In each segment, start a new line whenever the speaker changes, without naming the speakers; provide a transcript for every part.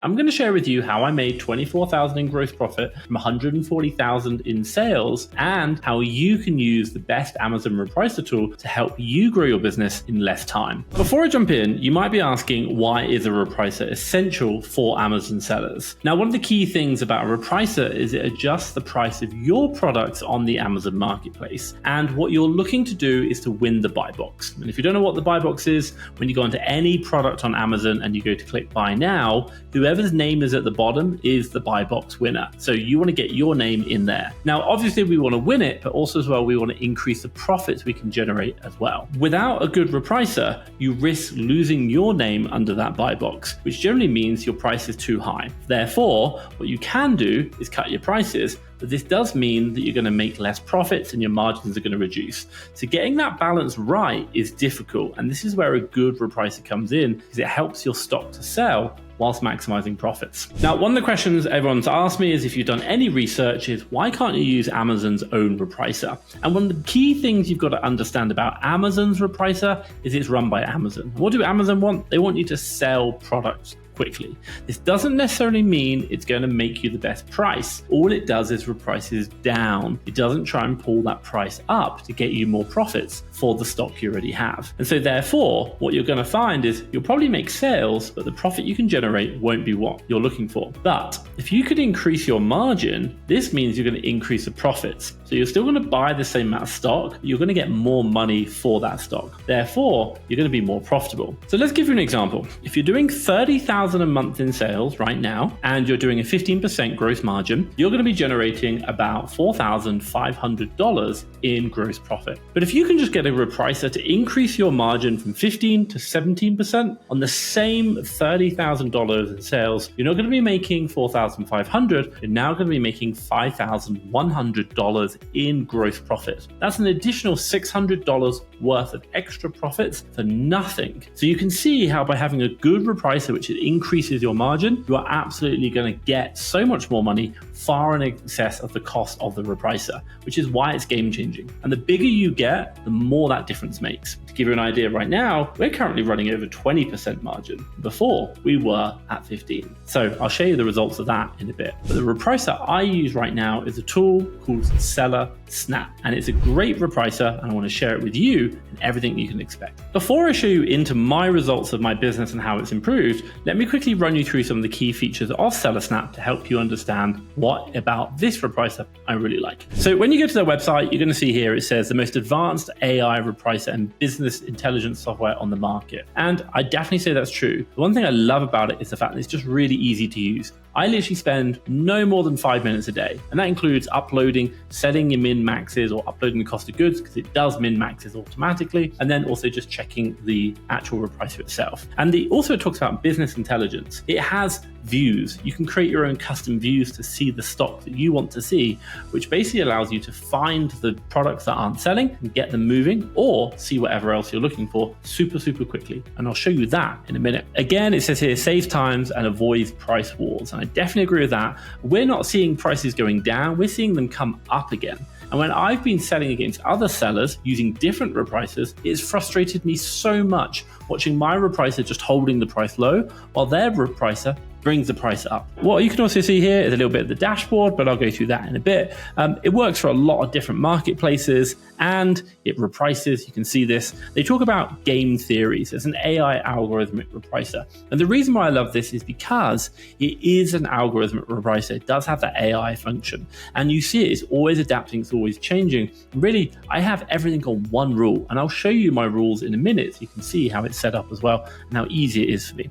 I'm going to share with you how I made $24,000 in gross profit from $140,000 in sales, and how you can use the best Amazon Repricer tool to help you grow your business in less time. Before I jump in, you might be asking, why is a Repricer essential for Amazon sellers? Now, one of the key things about a Repricer is it adjusts the price of your products on the Amazon marketplace. And what you're looking to do is to win the buy box. And if you don't know what the buy box is, when you go into any product on Amazon and you go to click buy now, whoever's name is at the bottom is the buy box winner. So you want to get your name in there. Now, obviously we want to win it, but also as well, we want to increase the profits we can generate as well. Without a good Repricer, you risk losing your name under that buy box, which generally means your price is too high. Therefore, what you can do is cut your prices, but this does mean that you're going to make less profits and your margins are going to reduce. So getting that balance right is difficult. And this is where a good Repricer comes in, because it helps your stock to sell whilst maximizing profits. Now, one of the questions everyone's asked me is, if you've done any research, is why can't you use Amazon's own Repricer? And one of the key things you've got to understand about Amazon's Repricer is it's run by Amazon. What do Amazon want? They want you to sell products quickly. This doesn't necessarily mean it's going to make you the best price. All it does is reprices down. It doesn't try and pull that price up to get you more profits for the stock you already have. And so therefore, what you're going to find is you'll probably make sales, but the profit you can generate won't be what you're looking for. But if you could increase your margin, this means you're going to increase the profits. So you're still going to buy the same amount of stock, but you're going to get more money for that stock. Therefore, you're going to be more profitable. So let's give you an example. If you're doing $30,000 a month in sales right now, and you're doing a 15% gross margin, you're going to be generating about $4,500 in gross profit. But if you can just get a Repricer to increase your margin from 15 to 17% on the same $30,000 in sales, you're not going to be making $4,500. You're now going to be making $5,100 in gross profit. That's an additional $600 worth of extra profits for nothing. So you can see how by having a good Repricer, which increases your margin, you are absolutely going to get so much more money, far in excess of the cost of the Repricer, which is why it's game changing. And the bigger you get, the more that difference makes. To give you an idea, right now, we're currently running over 20% margin. Before, we were at 15. So I'll show you the results of that in a bit. But the Repricer I use right now is a tool called Seller Snap. And it's a great Repricer, and I want to share it with you and everything you can expect. Before I show you into my results of my business and how it's improved, let me quickly run you through some of the key features of Seller Snap to help you understand what about this Repricer I really like. So when you go to their website, you're going to see here it says the most advanced AI Repricer and business intelligence software on the market. And I definitely say that's true. The one thing I love about it is the fact that it's just really easy to use. I literally spend no more than 5 minutes a day, and that includes uploading, setting your min maxes, or uploading the cost of goods, because it does min maxes automatically, and then also just checking the actual Repricer itself. And also it talks about business intelligence. It has views. You can create your own custom views to see the stock that you want to see, which basically allows you to find the products that aren't selling and get them moving, or see whatever else you're looking for super quickly. And I'll show you that in a minute. Again, it says here, save times and avoid price wars. And I definitely agree with that. We're not seeing prices going down. We're seeing them come up again. And when I've been selling against other sellers using different Repricers, it's frustrated me so much watching my Repricer just holding the price low while their Repricer brings the price up. What you can also see here is a little bit of the dashboard, but I'll go through that in a bit. It works for a lot of different marketplaces, and it reprices. You can see this. They talk about game theories. It's an AI algorithmic repricer. And the reason why I love this is because it is an algorithmic repricer. It does have that AI function. And you see it's always adapting, it's always changing. Really, I have everything on one rule, and I'll show you my rules in a minute so you can see how it's set up as well and how easy it is for me.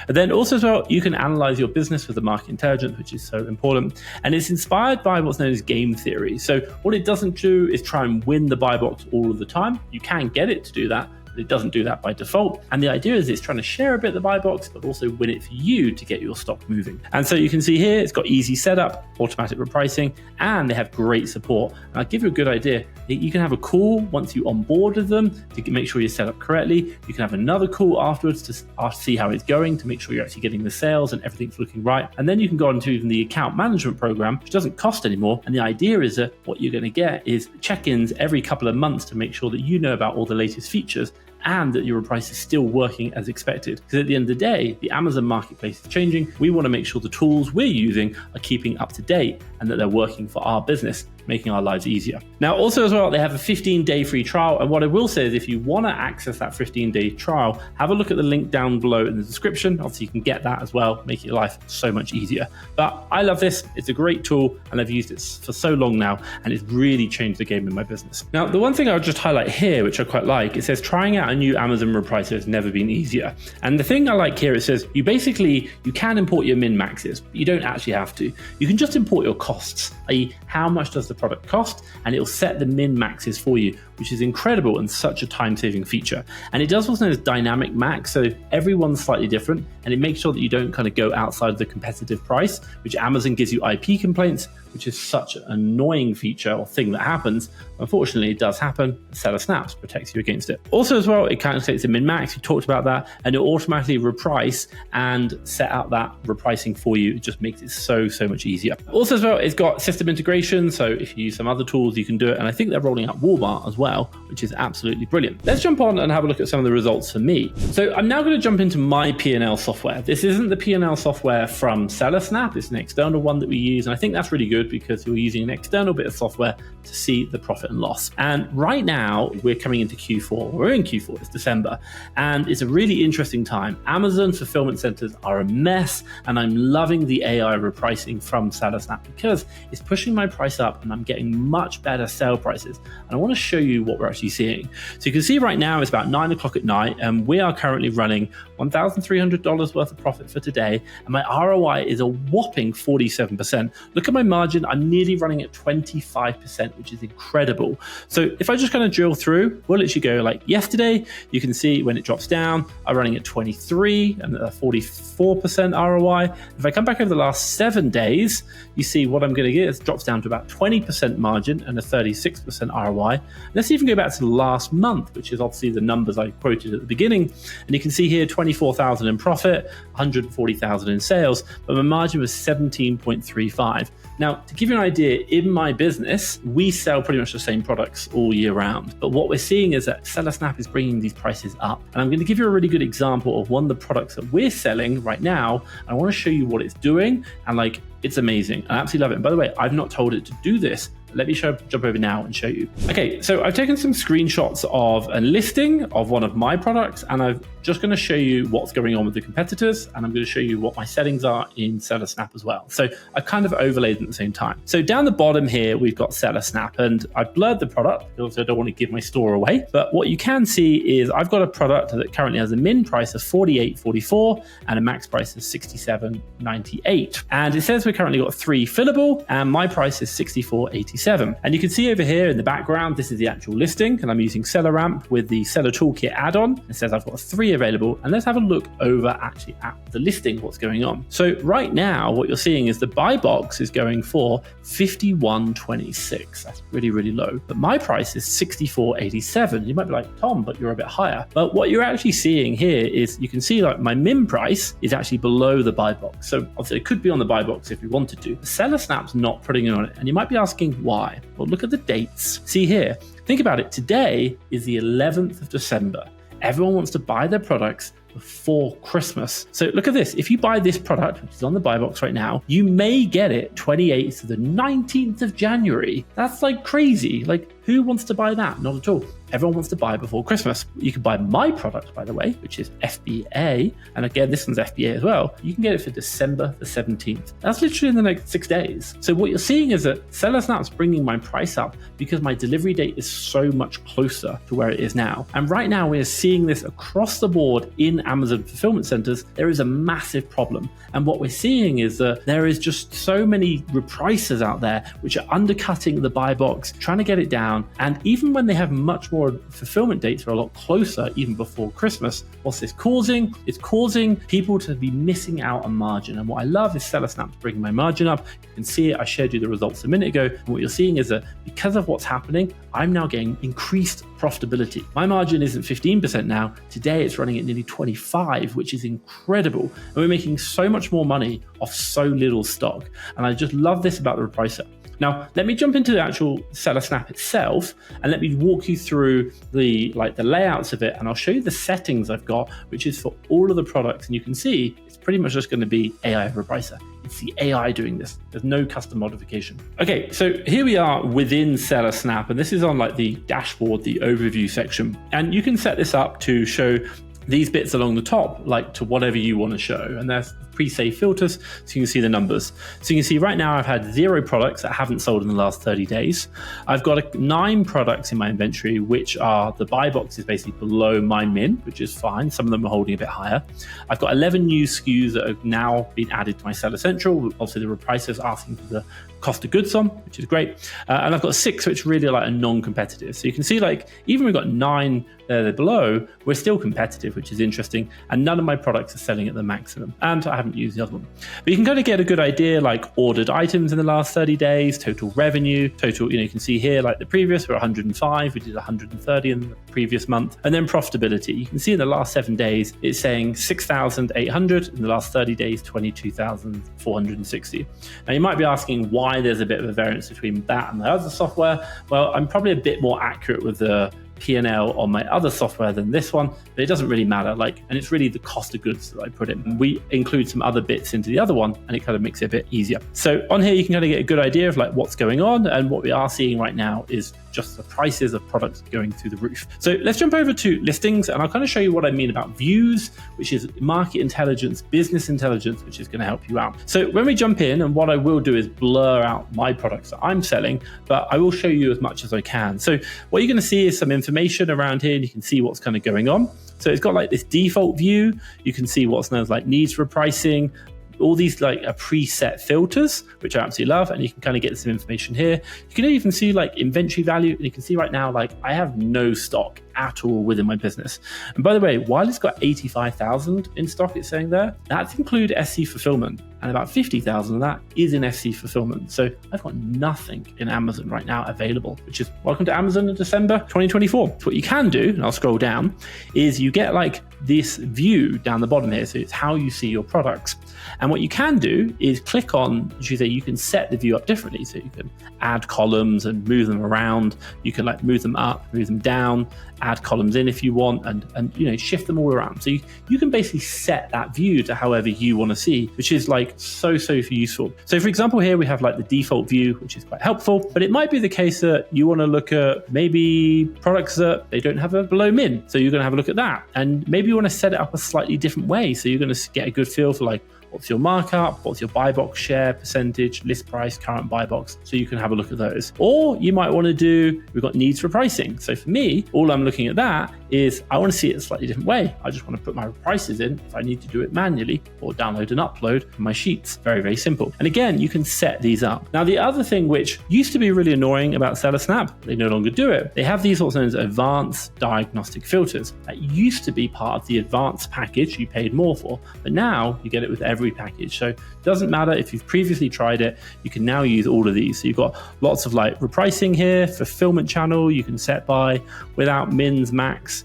And then also as well, you can analyze your business with the market intelligence, which is so important. And it's inspired by what's known as game theory. So what it doesn't do is try and win the buy box all of the time. You can get it to do that, but it doesn't do that by default. And the idea is it's trying to share a bit of the buy box, but also win it for you to get your stock moving. And so you can see here, it's got easy setup, automatic repricing, and they have great support. And I'll give you a good idea. You can have a call once you onboard with them to make sure you're set up correctly. You can have another call afterwards to see how it's going, to make sure you're actually getting the sales and everything's looking right. And then you can go on to even the account management program, which doesn't cost anymore. And the idea is that what you're going to get is check-ins every couple of months to make sure that you know about all the latest features and that your reprice is still working as expected. Because at the end of the day, the Amazon marketplace is changing. We want to make sure the tools we're using are keeping up to date and that they're working for our business, making our lives easier. Now, also as well, they have a 15-day free trial. And what I will say is if you want to access that 15-day trial, have a look at the link down below in the description. Obviously, you can get that as well, make your life so much easier. But I love this. It's a great tool and I've used it for so long now and it's really changed the game in my business. Now, the one thing I'll just highlight here, which I quite like, it says trying out a new Amazon repricer has never been easier. And the thing I like here, it says you can import your min maxes, but you don't actually have to. You can just import your costs, i.e. how much does the product cost, and it'll set the min maxes for you, which is incredible and such a time-saving feature. And it does what's known as dynamic max, so everyone's slightly different, and it makes sure that you don't kind of go outside of the competitive price, which Amazon gives you IP complaints, which is such an annoying feature or thing that happens. Unfortunately, it does happen. Seller Snaps protects you against it. Also as well, it calculates the min-max. We talked about that, and it'll automatically reprice and set out that repricing for you. It just makes it so much easier. Also as well, it's got system integration. So if you use some other tools, you can do it. And I think they're rolling out Walmart as well, which is absolutely brilliant. Let's jump on and have a look at some of the results for me. So I'm now going to jump into my P&L software. This isn't the P&L software from Seller Snap. It's an external one that we use. And I think that's really good because you're using an external bit of software to see the profit and loss. And right now we're coming into Q4. We're in Q4, it's December, and it's a really interesting time. Amazon fulfillment centers are a mess, and I'm loving the AI repricing from Seller Snap because it's pushing my price up and I'm getting much better sale prices. And I want to show you what we're actually seeing. So you can see right now it's about 9 o'clock at night, and we are currently running $1,300 worth of profit for today, and my ROI is a whopping 47%. Look at my margin, I'm nearly running at 25%, which is incredible. So if I just kind of drill through, we'll literally go like yesterday, you can see when it drops down, I'm running at 23 and a 44% ROI. If I come back over the last 7 days, you see what I'm going to get, it drops down to about 20% margin and a 36% ROI. Let's even go back to the last month, which is obviously the numbers I quoted at the beginning. And you can see here, 24,000 in profit, 140,000 in sales, but my margin was 17.35. Now, to give you an idea, in my business, we sell pretty much the same products all year round. But what we're seeing is that Seller Snap is bringing these prices up. And I'm going to give you a really good example of one of the products that we're selling right now. I want to show you what it's doing. And it's amazing. I absolutely love it. And by the way, I've not told it to do this. Let me jump over now and show you. Okay, so I've taken some screenshots of a listing of one of my products, and I'm just going to show you what's going on with the competitors, and I'm going to show you what my settings are in Seller Snap as well. So I've kind of overlaid them at the same time. So down the bottom here, we've got Seller Snap, and I've blurred the product because I don't want to give my store away. But what you can see is I've got a product that currently has a min price of $48.44 and a max price of $67.98. And it says we've currently got 3 fillable, and my price is $64.87. And you can see over here in the background, this is the actual listing, and I'm using SellerAmp with the Seller Toolkit add-on. It says I've got 3 available, and let's have a look over actually at the listing, what's going on. So right now, what you're seeing is the buy box is going for $51.26. That's really, really low. But my price is $64.87. You might be like, Tom, but you're a bit higher. But what you're actually seeing here is you can see my min price is actually below the buy box. So obviously it could be on the buy box if we wanted to. The Seller Snap's not putting it on it. And you might be asking why? Well, look at the dates. See here, think about it. Today is the 11th of December. Everyone wants to buy their products before Christmas. So look at this. If you buy this product, which is on the buy box right now, you may get it 28th to the 19th of January. That's crazy. Who wants to buy that? Not at all. Everyone wants to buy before Christmas. You can buy my product, by the way, which is FBA. And again, this one's FBA as well. You can get it for December the 17th. That's literally in the next 6 days. So what you're seeing is that Seller Snap's bringing my price up because my delivery date is so much closer to where it is now. And right now we're seeing this across the board in Amazon fulfillment centers. There is a massive problem. And what we're seeing is that there is just so many repricers out there which are undercutting the buy box, trying to get it down. And even when they have much more fulfillment dates are a lot closer, even before Christmas, what's this causing? It's causing people to be missing out on margin. And what I love is Seller Snap's bringing my margin up. You can see it. I showed you the results a minute ago. And what you're seeing is that because of what's happening, I'm now getting increased profitability. My margin isn't 15% now. Today it's running at nearly 25, which is incredible. And we're making so much more money off so little stock. And I just love this about the repricer. Now, let me jump into the actual Seller Snap itself, and let me walk you through the layouts of it, and I'll show you the settings I've got, which is for all of the products. And you can see it's pretty much just going to be AI Repricer. It's the AI doing this. There's no custom modification. Okay, so here we are within Seller Snap, and this is on like the dashboard, the overview section. And you can set this up to show these bits along the top, like to whatever you want to show. And there's pre-save filters, so you can see the numbers. So you can see right now I've had 0 products that haven't sold in the last 30 days. I've got 9 products in my inventory, which are the buy box is basically below my min, which is fine. Some of them are holding a bit higher. I've got 11 new SKUs that have now been added to my Seller Central. Obviously the repricer is asking for the cost of goods on, which is great. And I've got 6 which really are like a non-competitive. So you can see like, even we've got 9 there below, we're still competitive, which is interesting. And none of my products are selling at the maximum. And I haven't used the other one. But you can kind of get a good idea, like ordered items in the last 30 days, total revenue, total, you can see here, like the previous were 105, we did 130 in the previous month. And then profitability. You can see in the last 7 days, it's saying 6,800, in the last 30 days, 22,460. Now you might be asking why there's a bit of a variance between that and the other software. Well, I'm probably a bit more accurate with the P&L on my other software than this one, but it doesn't really matter. And it's really the cost of goods that I put in. We include some other bits into the other one, and it kind of makes it a bit easier. So on here, you can kind of get a good idea of like what's going on, and what we are seeing right now is just the prices of products going through the roof. So let's jump over to listings, and I'll kind of show you what I mean about views, which is market intelligence, business intelligence, which is going to help you out. So when we jump in, and what I will do is blur out my products that I'm selling, but I will show you as much as I can. So what you're going to see is some information around here, and you can see what's kind of going on. So it's got like this default view. You can see what's known as like needs repricing, all these like preset filters, which I absolutely love. And you can kind of get some information here. You can even see like inventory value. And you can see right now, like I have no stock at all within my business. And by the way, while it's got 85,000 in stock, it's saying there, that's include SC fulfillment. And about 50,000 of that is in FC fulfillment. So I've got nothing in Amazon right now available, which is welcome to Amazon in December 2024. So what you can do, and I'll scroll down, is you get like this view down the bottom here. So it's how you see your products. And what you can do is click on, as you say, you can set the view up differently. So you can add columns and move them around. You can like move them up, move them down, add columns in if you want, and shift them all around. So you can basically set that view to however you want to see, which is like so useful. So for example, here we have like the default view, which is quite helpful, but it might be the case that you want to look at maybe products that they don't have a below min. So you're going to have a look at that. And maybe you want to set it up a slightly different way. So you're going to get a good feel for like, what's your markup? What's your buy box share percentage, list price, current buy box? So you can have a look at those. Or you might want to do, we've got needs repricing. So for me, all I'm looking at that is I want to see it a slightly different way. I just want to put my prices in if I need to do it manually, or download and upload from my sheets. Very, very simple. And again, you can set these up. Now, the other thing which used to be really annoying about Seller Snap, they no longer do it. They have these what's known as advanced diagnostic filters. That used to be part of the advanced package you paid more for, but now you get it with every package. So it doesn't matter if you've previously tried it, you can now use all of these. So you've got lots of like repricing here, fulfillment channel, you can set by, without, mins, max,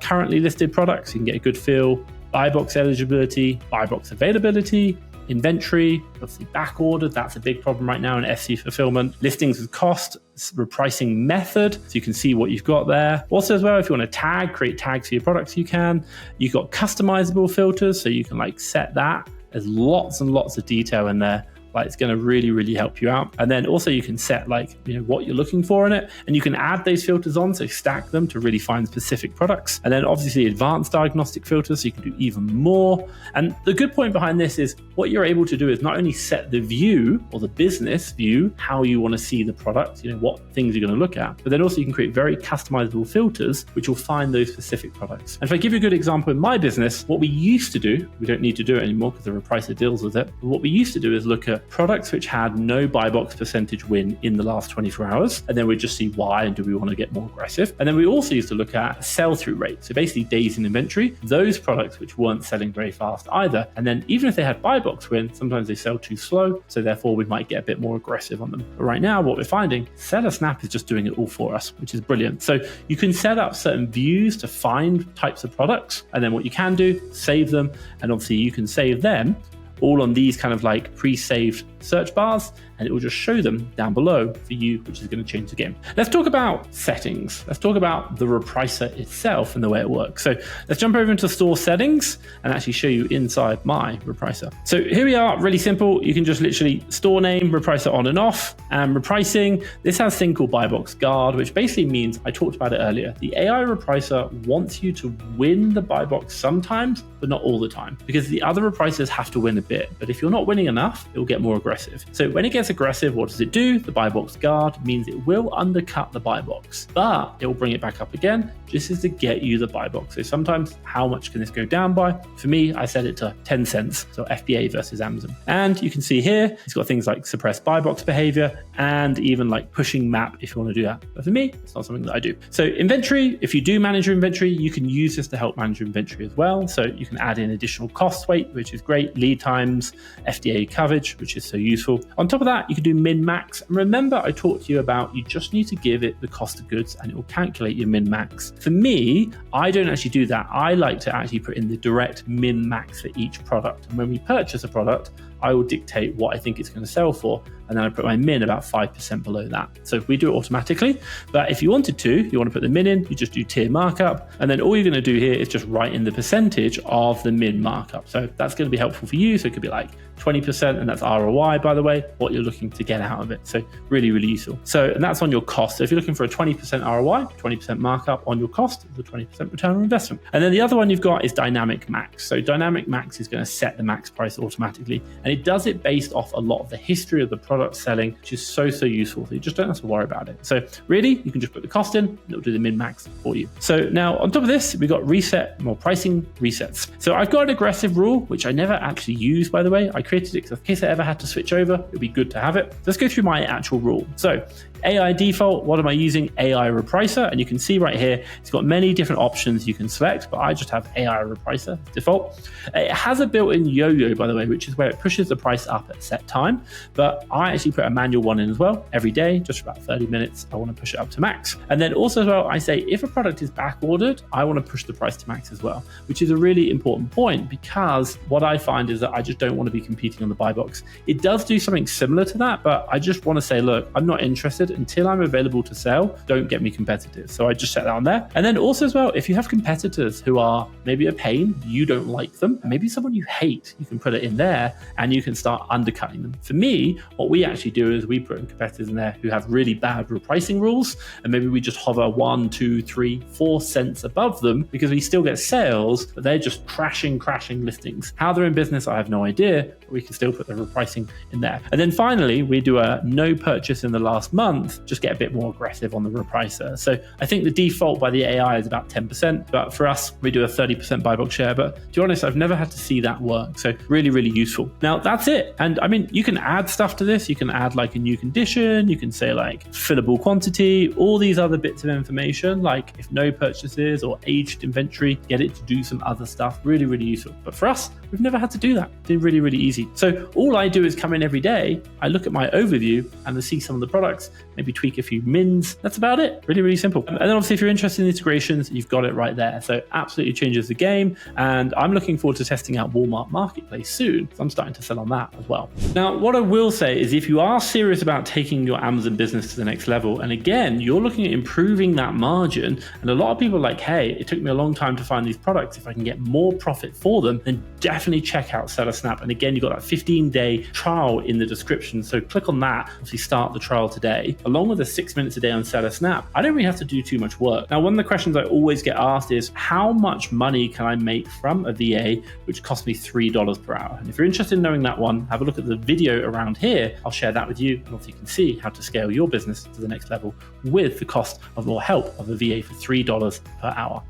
currently listed products, you can get a good feel, buy box eligibility, buy box availability, inventory, obviously back ordered, that's a big problem right now in FC fulfillment, listings with cost, repricing method, so you can see what you've got there. Also as well, if you want to create tags for your products, you can. You've got customizable filters, so you can like set that. There's lots and lots of detail in there. Like it's going to really help you out. And then also you can set like, what you're looking for in it, and you can add those filters on, so stack them to really find specific products. And then obviously advanced diagnostic filters, so you can do even more. And the good point behind this is what you're able to do is not only set the view or the business view, how you want to see the product, what things you're going to look at, but then also you can create very customizable filters, which will find those specific products. And if I give you a good example in my business, what we used to do, we don't need to do it anymore because the repricer deals with it. But what we used to do is look at products which had no buy box percentage win in the last 24 hours. And then we'd just see why, and do we want to get more aggressive? And then we also used to look at sell-through rate. So basically days in inventory, those products which weren't selling very fast either. And then even if they had buy box win, sometimes they sell too slow. So therefore we might get a bit more aggressive on them. But right now, what we're finding, Seller Snap is just doing it all for us, which is brilliant. So you can set up certain views to find types of products. And then what you can do, save them. And obviously you can save them all on these kind of like pre-saved search bars, and it will just show them down below for you, which is going to change the game. Let's talk about settings. Let's talk about the Repricer itself and the way it works. So let's jump over into store settings and actually show you inside my Repricer. So here we are, really simple. You can just literally store name, Repricer on and off, and repricing. This has a thing called buy box guard, which basically means, I talked about it earlier, the AI Repricer wants you to win the buy box sometimes, but not all the time, because the other repricers have to win a bit. But if you're not winning enough, it will get more aggressive. So when it gets aggressive, what does it do? The buy box guard means it will undercut the buy box, but it will bring it back up again, just as to get you the buy box. So sometimes, how much can this go down by? For me, I set it to 10 cents. So FBA versus Amazon. And you can see here, it's got things like suppress buy box behavior and even like pushing map if you want to do that. But for me, it's not something that I do. So inventory, if you do manage your inventory, you can use this to help manage your inventory as well. So you can add in additional cost weight, which is great, lead times, FDA coverage, which is so useful. On top of that, you can do min max. And remember, I talked to you about, you just need to give it the cost of goods and it will calculate your min max. For me, I don't actually do that. I like to actually put in the direct min max for each product. And when we purchase a product, I will dictate what I think it's going to sell for, and then I put my min about 5% below that. So we do it automatically, but if you wanted to, you want to put the min in, you just do tier markup, and then all you're going to do here is just write in the percentage of the min markup. So that's going to be helpful for you. So it could be like 20%, and that's ROI, by the way, what you're looking to get out of it. So really, really useful. So, and that's on your cost. So if you're looking for a 20% ROI, 20% markup on your cost, the 20% return on investment. And then the other one you've got is dynamic max. So dynamic max is going to set the max price automatically, and it does it based off a lot of the history of the product selling, which is so useful. So you just don't have to worry about it. So really, you can just put the cost in, and it'll do the min max for you. So now on top of this, we've got reset, more pricing resets. So I've got an aggressive rule, which I never actually use, by the way. I created it because in case I ever had to switch over, it'd be good to have it. Let's go through my actual rule. So AI default, what am I using? AI Repricer, and you can see right here, it's got many different options you can select, but I just have AI Repricer default. It has a built-in yo-yo, by the way, which is where it pushes the price up at a set time, but I actually put a manual one in as well every day, just for about 30 minutes. I want to push it up to max. And then also as well, I say if a product is back ordered, I want to push the price to max as well, which is a really important point, because what I find is that I just don't want to be competing on the buy box. It does do something similar to that, but I just want to say, look, I'm not interested until I'm available to sell. Don't get me competitive. So I just set that on there. And then also as well, if you have competitors who are maybe a pain, you don't like them, maybe someone you hate, you can put it in there and you can start undercutting them. For me, what we actually do is we put in competitors in there who have really bad repricing rules, and maybe we just hover 1, 2, 3, 4 cents above them, because we still get sales, but they're just crashing listings. How they're in business, I have no idea, but we can still put the repricing in there. And then finally, we do a no purchase in the last month, just get a bit more aggressive on the repricer. So I think the default by the AI is about 10%, but for us, we do a 30% buy box share. But to be honest, I've never had to see that work. So really, really useful. Now that's it. And I mean, you can add stuff to this. You can add like a new condition. You can say like fillable quantity, all these other bits of information, like if no purchases or aged inventory, get it to do some other stuff. Really, really useful. But for us, we've never had to do that. It's been really, really easy. So all I do is come in every day. I look at my overview and I see some of the products, maybe tweak a few mins. That's about it. Really, really simple. And then obviously if you're interested in integrations, you've got it right there. So absolutely changes the game. And I'm looking forward to testing out Walmart Marketplace soon. So I'm starting to sell on that as well. Now, what I will say is if you are serious about taking your Amazon business to the next level, and again, you're looking at improving that margin, and a lot of people are like, hey, it took me a long time to find these products. If I can get more profit for them, then definitely check out SellerSnap. And again, you've got that 15-day trial in the description. So click on that, obviously start the trial today, along with the 6 minutes a day on SellerSnap. I don't really have to do too much work. Now, one of the questions I always get asked is how much money can I make from a VA, which costs me $3 per hour? And if you're interested in knowing that one, have a look at the video around here. I'll share that with you. And also you can see how to scale your business to the next level with the cost of more help of a VA for $3 per hour.